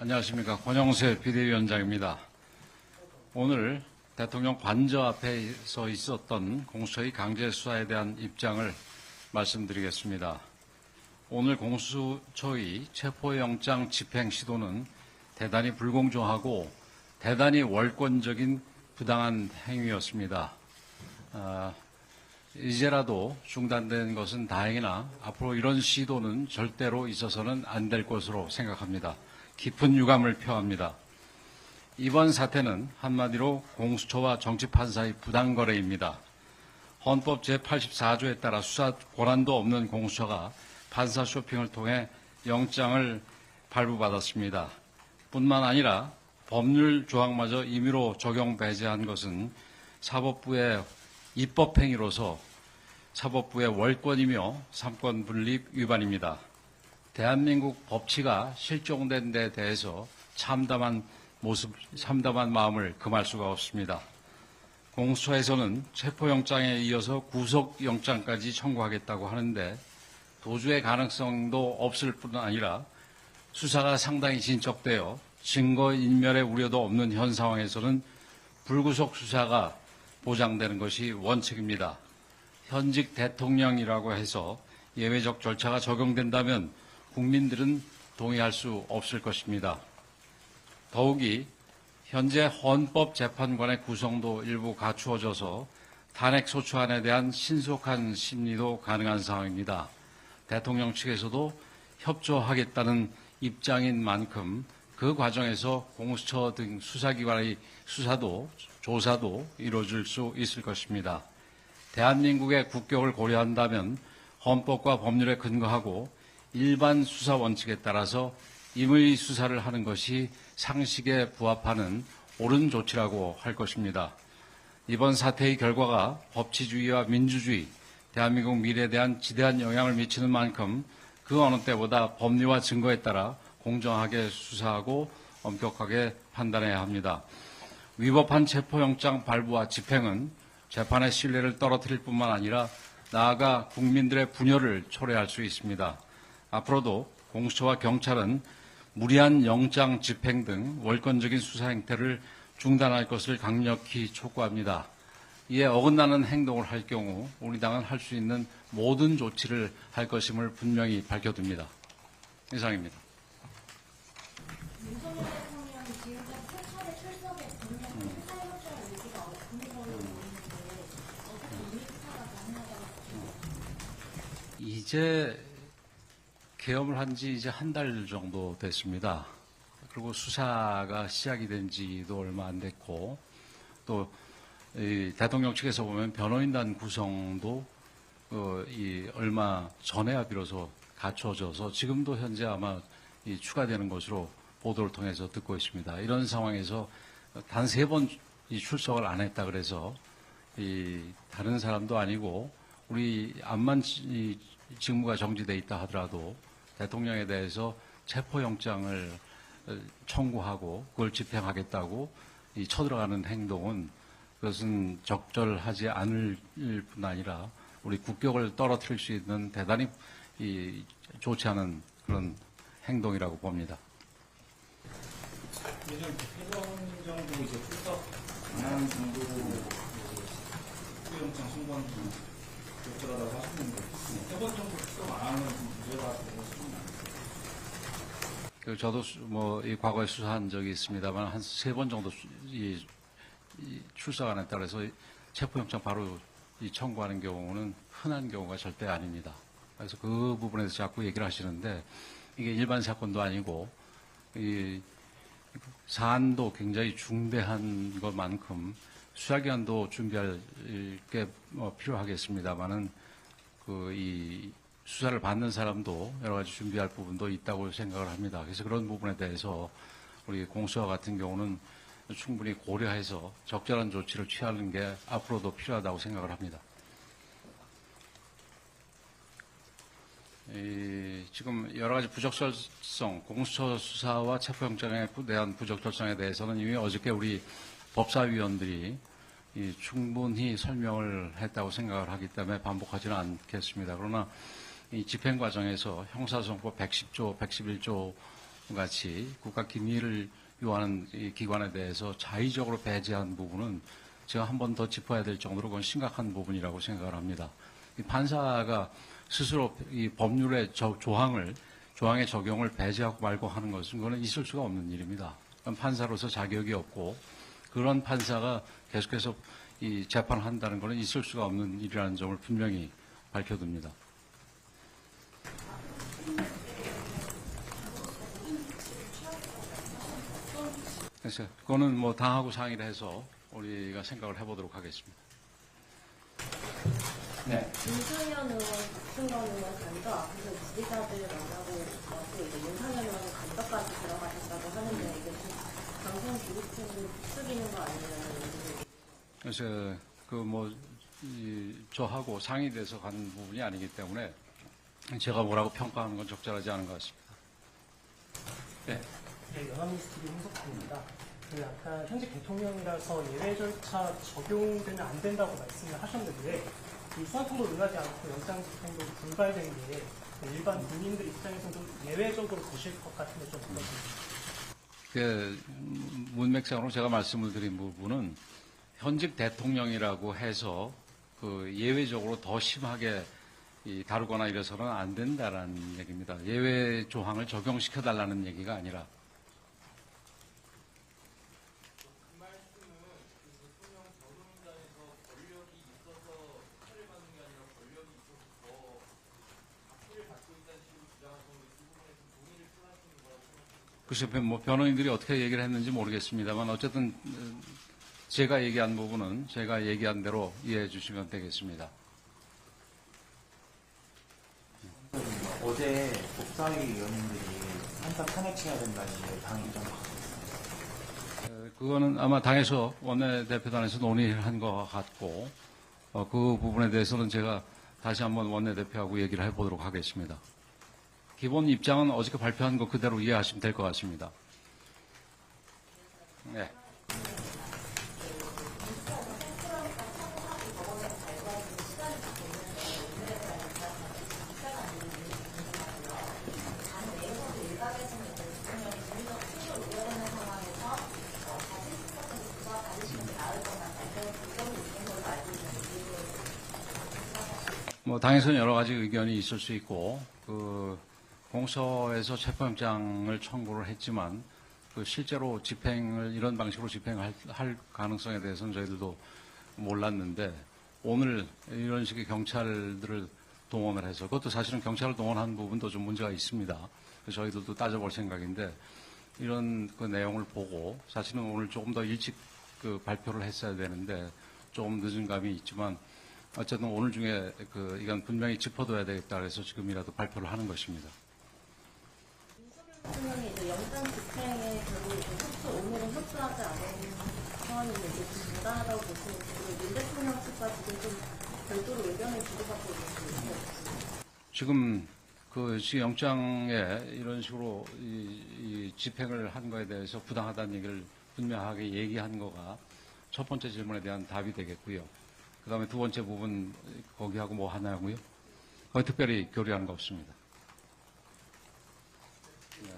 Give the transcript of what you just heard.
안녕하십니까. 권영세 비대위원장입니다. 오늘 대통령 관저 앞에서 있었던 공수처의 강제 수사에 대한 입장을 말씀드리겠습니다. 오늘 공수처의 체포영장 집행 시도는 대단히 불공정하고 대단히 월권적인 부당한 행위였습니다. 이제라도 중단된 것은 다행이나 앞으로 이런 시도는 절대로 있어서는 안 될 것으로 생각합니다. 깊은 유감을 표합니다. 이번 사태는 한마디로 공수처와 정치판사의 부당거래입니다. 헌법 제84조에 따라 수사 권한도 없는 공수처가 판사 쇼핑을 통해 영장을 발부받았습니다. 뿐만 아니라 법률 조항마저 임의로 적용 배제한 것은 사법부의 입법행위로서 사법부의 월권이며 삼권 분립 위반입니다. 대한민국 법치가 실종된 데 대해서 참담한 마음을 금할 수가 없습니다. 공수처에서는 체포영장에 이어서 구속영장까지 청구하겠다고 하는데 도주의 가능성도 없을 뿐 아니라 수사가 상당히 진척되어 증거인멸의 우려도 없는 현 상황에서는 불구속 수사가 보장되는 것이 원칙입니다. 현직 대통령이라고 해서 예외적 절차가 적용된다면 국민들은 동의할 수 없을 것입니다. 더욱이 현재 헌법재판관의 구성도 일부 갖추어져서 탄핵소추안에 대한 신속한 심리도 가능한 상황입니다. 대통령 측에서도 협조하겠다는 입장인 만큼 그 과정에서 공수처 등 수사기관의 수사도 조사도 이루어질 수 있을 것입니다. 대한민국의 국격을 고려한다면 헌법과 법률에 근거하고 일반 수사 원칙에 따라서 임의 수사를 하는 것이 상식에 부합하는 옳은 조치라고 할 것입니다. 이번 사태의 결과가 법치주의와 민주주의, 대한민국 미래에 대한 지대한 영향을 미치는 만큼 그 어느 때보다 법리와 증거에 따라 공정하게 수사하고 엄격하게 판단해야 합니다. 위법한 체포영장 발부와 집행은 재판의 신뢰를 떨어뜨릴 뿐만 아니라 나아가 국민들의 분열을 초래할 수 있습니다. 앞으로도 공수처와 경찰은 무리한 영장 집행 등 월권적인 수사 행태를 중단할 것을 강력히 촉구합니다. 이에 어긋나는 행동을 할 경우 우리 당은 할 수 있는 모든 조치를 할 것임을 분명히 밝혀둡니다. 이상입니다. 윤석열 대통령이 지금까지 최초의 출석에 분명히 수사협조할 의지가 없는 걸로 보이는데 어떻게 이미 수사가 가능하다고 보십니까? 이제 계엄을 한 지 이제 한 달 정도 됐습니다. 그리고 수사가 시작이 된 지도 얼마 안 됐고 또 대통령 측에서 보면 변호인단 구성도 얼마 전에야 비로소 갖춰져서 지금도 현재 아마 추가되는 것으로 보도를 통해서 듣고 있습니다. 이런 상황에서 단 3번 출석을 안 했다 그래서 다른 사람도 아니고 우리 암만 직무가 정지돼 있다 하더라도 대통령에 대해서 체포영장을 청구하고 그걸 집행하겠다고 쳐들어가는 행동은 그것은 적절하지 않을 뿐 아니라 우리 국격을 떨어뜨릴 수 있는 대단히 좋지 않은 그런 행동이라고 봅니다. 예전 해경 정도 이제 출석 안 하는 정도로 후영장 신고하는 좀 적절하다고 하시는데 3번 정도 출석 안 하는 문제가 되는 수준은 저도 이 과거에 수사한 적이 있습니다만 한 3번 정도 출석 안 했다 그래서 체포영장 바로 청구하는 경우는 흔한 경우가 절대 아닙니다. 그래서 그 부분에서 자꾸 얘기를 하시는데 이게 일반 사건도 아니고 사안도 굉장히 중대한 것만큼 수사기관도 준비할 게 필요하겠습니다만은 이 수사를 받는 사람도 여러 가지 준비할 부분도 있다고 생각을 합니다. 그래서 그런 부분에 대해서 우리 공수처 같은 경우는 충분히 고려해서 적절한 조치를 취하는 게 앞으로도 필요하다고 생각을 합니다. 지금 여러 가지 부적절성, 공수처 수사와 체포영장에 대한 부적절성에 대해서는 이미 어저께 우리 법사위원들이 충분히 설명을 했다고 생각을 하기 때문에 반복하지는 않겠습니다. 그러나 이 집행 과정에서 형사소송법 110조, 111조 같이 국가 기밀을 요하는 이 기관에 대해서 자의적으로 배제한 부분은 제가 한 번 더 짚어야 될 정도로 그건 심각한 부분이라고 생각을 합니다. 이 판사가 스스로 이 법률의 조항의 적용을 배제하고 말고 하는 것은 그거는 있을 수가 없는 일입니다. 그건 판사로서 자격이 없고 그런 판사가 계속해서 이 재판을 한다는 것은 있을 수가 없는 일이라는 점을 분명히 밝혀둡니다. 그래서 그거는 뭐 당하고 상의를 해서 우리가 생각을 해보도록 하겠습니다. 네. 윤상현 의원, 박승건 의원 간도 앞에서 지지자들 만나고 와서 이제 윤상현 의원 간도까지 들어가셨다고 하는데 이게 좀 방송 기록증을 부추기는 거 아니냐는 그래서 저하고 상의돼서 가는 부분이 아니기 때문에 제가 뭐라고 평가하는 건 적절하지 않은 것 같습니다. 네. 네, 연합뉴스 TV 홍석훈입니다. 그 아까 현직 대통령이라서 예외 절차 적용되면 안 된다고 말씀을 하셨는데 이 수사통보 응하지 않고 영장 집행도 불발된 게 일반 국민들 입장에서는 좀 예외적으로 보실 것 같은데 좀 어떻습니까? 그 문맥상으로 제가 말씀을 드린 부분은 현직 대통령이라고 해서 그 예외적으로 더 심하게 다루거나 이래서는 안 된다라는 얘기입니다. 예외 조항을 적용시켜 달라는 얘기가 아니라. 글쎄, 변호인들이 어떻게 얘기를 했는지 모르겠습니다만 어쨌든 제가 얘기한 부분은 제가 얘기한 대로 이해해 주시면 되겠습니다. 어제 법사위 위원님들이 한사 탄핵해야 된다는 당 입장을 갖고 있습니다. 그거는 아마 당에서 원내대표단에서 논의를 한 것 같고 그 부분에 대해서는 제가 다시 한번 원내대표하고 얘기를 해보도록 하겠습니다. 기본 입장은 어저께 발표한 거 그대로 이해하시면 될 것 같습니다. 네. 당에서는 여러 가지 의견이 있을 수 있고 공소에서 체포영장을 청구를 했지만 실제로 이런 방식으로 집행을 할 가능성에 대해서는 저희들도 몰랐는데 오늘 이런 식의 경찰들을 동원을 해서 그것도 사실은 경찰을 동원한 부분도 좀 문제가 있습니다. 그래서 저희들도 따져볼 생각인데 이런 그 내용을 보고 사실은 오늘 조금 더 일찍 발표를 했어야 되는데 조금 늦은 감이 있지만 어쨌든 오늘 중에 이건 분명히 짚어둬야 되겠다 그래서 지금이라도 발표를 하는 것입니다. 윤석열 대통령이 이제 영장 집행에 결국 이제 오늘은 협조하지 않은 상황인데 이제 좀 중단하다고 보시는지 그리고 윤 대통령 측과 지금 좀 별도로 의견을 주고받고 있는지 지금 영장에 이런 식으로 이 집행을 한 거에 대해서 부당하다는 얘기를 분명하게 얘기한 거가 첫 번째 질문에 대한 답이 되겠고요. 그 다음에 두 번째 부분 거기하고 뭐 하나고요? 거기 특별히 교류하는 거 없습니다. 네.